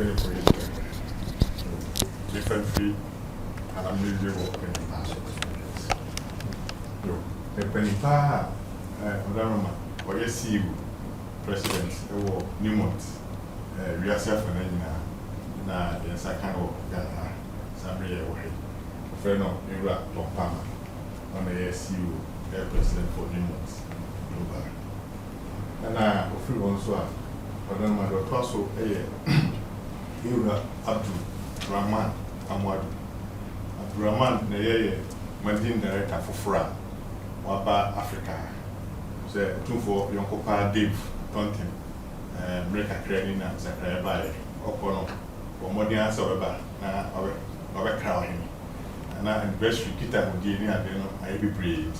penny for it. Different fee, and I'm using what penny pass. The penny pa, Madame, or yes, you, President, or Newmont, we are self and now, yes, I can't go, Sabri away. Friend of Iraq or Palmer, on the SU, President for Newmont. And I feel also, but then my daughter also, Ira Abdul Rahman Amwadu. Abdul Rahman, the managing director for FRA, Waba Africa. So, Otumfuo, young Copa Dave, Tontin, America Credit, and Zachary by Opono, or more than answer about our crowd. And anniversary kita mujini adeno ayebi brave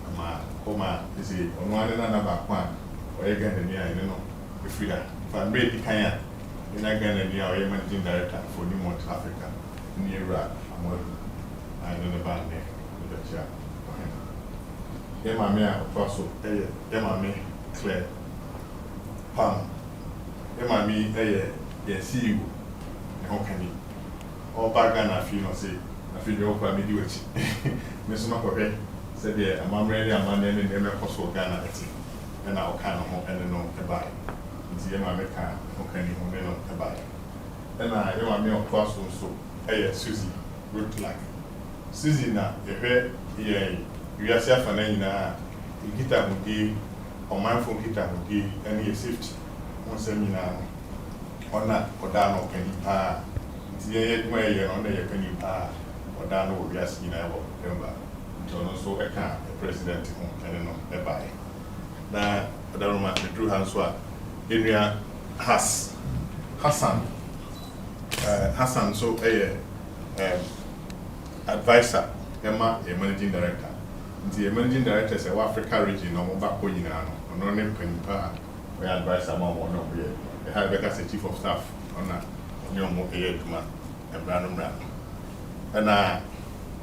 ama koma ese ono ane na na ba kwa oyega na ni ane no efira fa brave kanya ina Ghana ni a oye managing director for Newmont Africa ni Iraq amodu ane na ba ne the cha ye ma me a ofaso ye ma me Claire Pam ye ma mi ye CEO ne hokani all back Ghana fi no say I feel your family which Miss Macobe said, yeah, I'm ready, I'm on any name of Coastal Ghana, and I'll kind of hope and no buy. It's the American, okay, no buy. And I know I'm your cross also, hey, Susie, good luck. Susie, now, if you are self and then you get up with you, or mindful get up with you, and you're safety. One seminar on that, or down, or penny pa. It's the way you're on the penny pa. Or down over yes, you know, remember. So also a can the president and no buy. Now, I don't know the true answer. Area Hassan, so a advisor, Emma, a managing director. The managing director is a Africa region, no more back when you know, no name penny pa, where advisor more no be. They have a chief of staff on a new more a man and Brandon. And I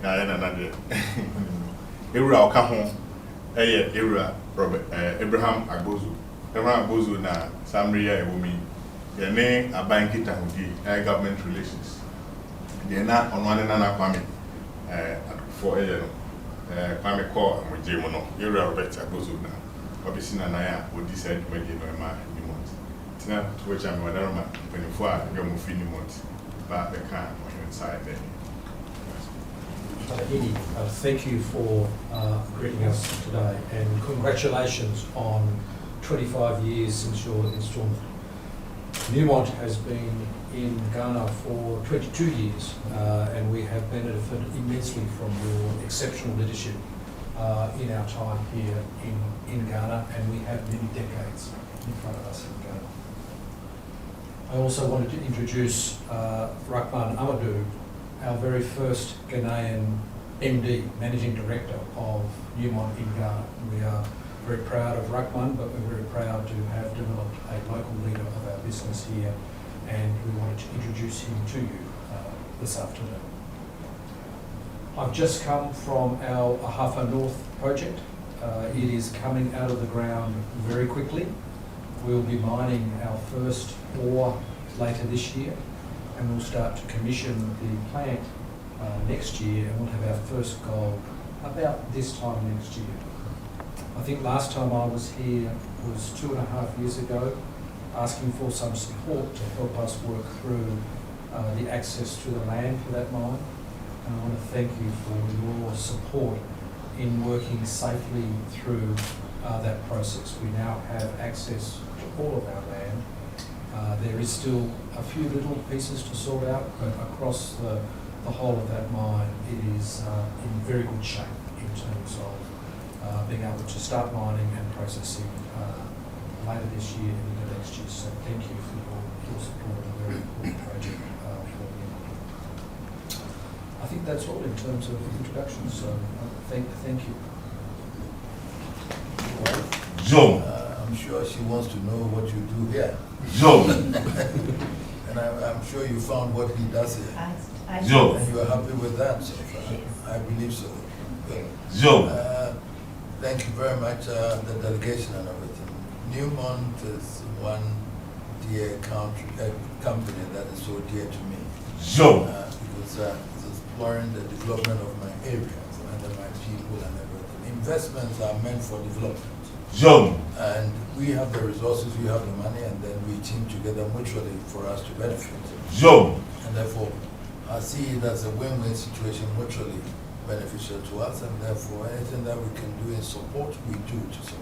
another Era Okaho, Era Robert Abraham Agbozu. Abraham Agbozu na Samria woman. Their name a bank it and government relations. They're not on one another Kwame for Kwame call and with Jamono. Era Robert Agbozu now. Obviously, Naya would decide when you know my Newmont. Tina to which I'm 24 you're moving Newmont, but the car inside there. Edie, thank you for greeting us today and congratulations on 25 years since your instalment. Newmont has been in Ghana for 22 years and we have benefited immensely from your exceptional leadership in our time here in Ghana, and we have many decades in front of us in Ghana. I also wanted to introduce Rahman Amadou, our very first Ghanaian MD, Managing Director of Newmont in Ghana. We are very proud of Rahman, but we're very proud to have developed a local leader of our business here, and we wanted to introduce him to you this afternoon. I've just come from our Ahafo North project. It is coming out of the ground very quickly. We'll be mining our first ore later this year, and we'll start to commission the plant next year, and we'll have our first gold about this time next year. I think last time I was here was 2.5 years ago, asking for some support to help us work through the access to the land for that mine. And I want to thank you for your support in working safely through that process. We now have access to all of our land. There is still a few little pieces to sort out, but across the whole of that mine, it is in very good shape in terms of being able to start mining and processing later this year and into next year. So thank you for your support of a very important project for me. I think that's all in terms of introduction, so thank you. Joe. I'm sure she wants to know what you do here. Joe. And I'm sure you found what he does here. Joe. And you are happy with that so far. I believe so. Good. Joe. Thank you very much, the delegation and everything. Newmont is one dear company that is so dear to me. Joe. Because it's exploring the development of my areas and my people and everything. Investments are meant for development. Joe. And we have the resources, we have the money, and then we team together mutually for us to benefit. Joe. And therefore, I see it as a win-win situation, mutually beneficial to us, and therefore anything that we can do in support, we do to support.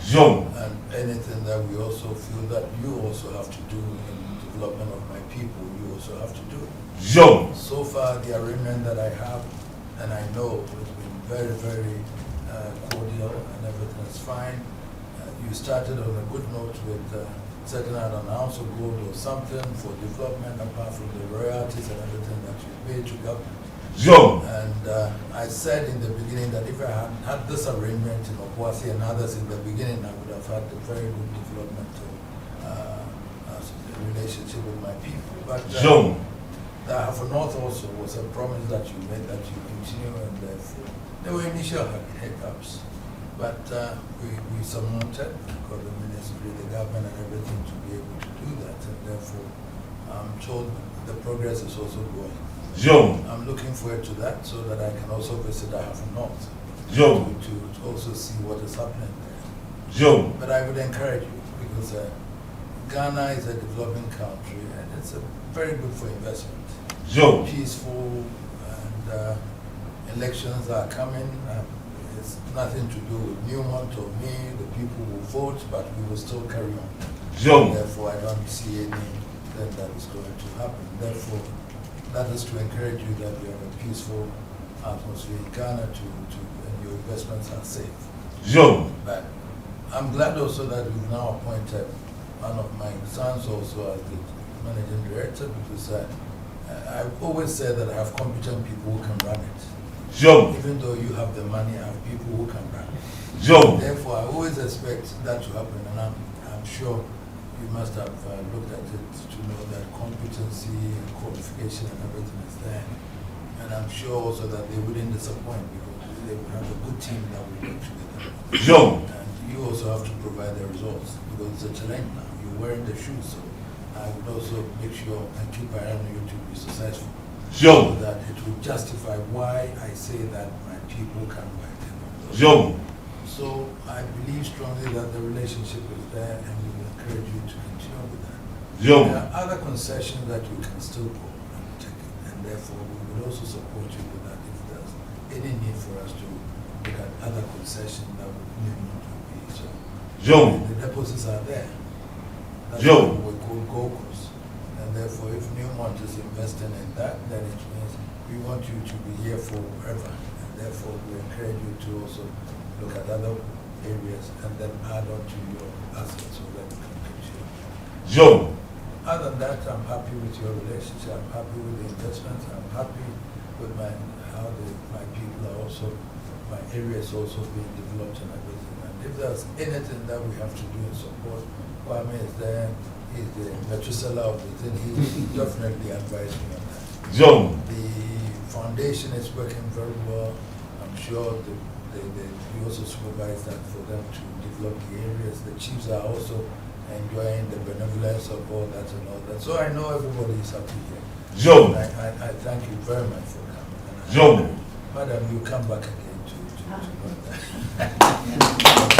Joe. And anything that we also feel that you also have to do in development of my people, you also have to do. Joe. So far, the arrangement that I have, and I know it's been very, very cordial and everything is fine. You started on a good note with setting out an ounce of gold or something for development apart from the royalties and everything that you pay to government. Joe. And I said in the beginning that if I had had this arrangement in Obuasi and others in the beginning, I would have had a very good developmental relationship with my people. But Joe. the Half North also was a promise that you made that you continue, and therefore there were initial hiccups. But we surmounted because the ministry, the government and everything to be able to do that, and therefore I'm told the progress is also going. Joe. I'm looking forward to that so that I can also visit the Half North Joe. to also see what is happening there. Joe. But I would encourage you because Ghana is a developing country and it's very good for investment. Joe. Peaceful, and elections are coming. It's nothing to do with Newmont or me. The people will vote, but we will still carry on. Joe. Therefore, I don't see anything that is going to happen. Therefore, that is to encourage you that we have a peaceful atmosphere in Ghana and your investments are safe. Joe. But I'm glad also that we've now appointed one of my sons also as the managing director because I've always said that I have competent people who can run it. Joe. Even though you have the money, I have people who can run it. Joe. Therefore, I always expect that to happen, and I'm sure you must have looked at it to know that competency and qualification and everything is there. And I'm sure also that they wouldn't disappoint because they would have a good team that will work together. Joe. And you also have to provide the results because it's a challenge now. You're wearing the shoes, so I would also make sure and keep an eye on you to be successful. Joe. So that it will justify why I say that my people can work. Joe. So I believe strongly that the relationship is there and we will encourage you to continue with that. Joe. There are other concessions that you can still go and take it, and therefore we will also support you with that if there's any need for us to look at other concessions that would not be. So Joe. the deposits are there. That's Joe. what we call Gold. And therefore, if Newmont is investing in that, then it means we want you to be here forever. And therefore, we encourage you to also look at other areas and then add on to your assets so that you can continue. Joe. Other than that, I'm happy with your relationship. I'm happy with the investments. I'm happy with how my people are also, my areas also being developed and everything. And if there's anything that we have to do in support, Kwame is there. He's the Methuselah of the thing. He definitely advised me on that. Joe. The foundation is working very well. I'm sure we also supervise that for them to develop the areas. The chiefs are also enjoying the benevolence of all that and all that. So I know everybody is happy here. Joe. I thank you very much for coming. Joe. Madam, you come back again to know that.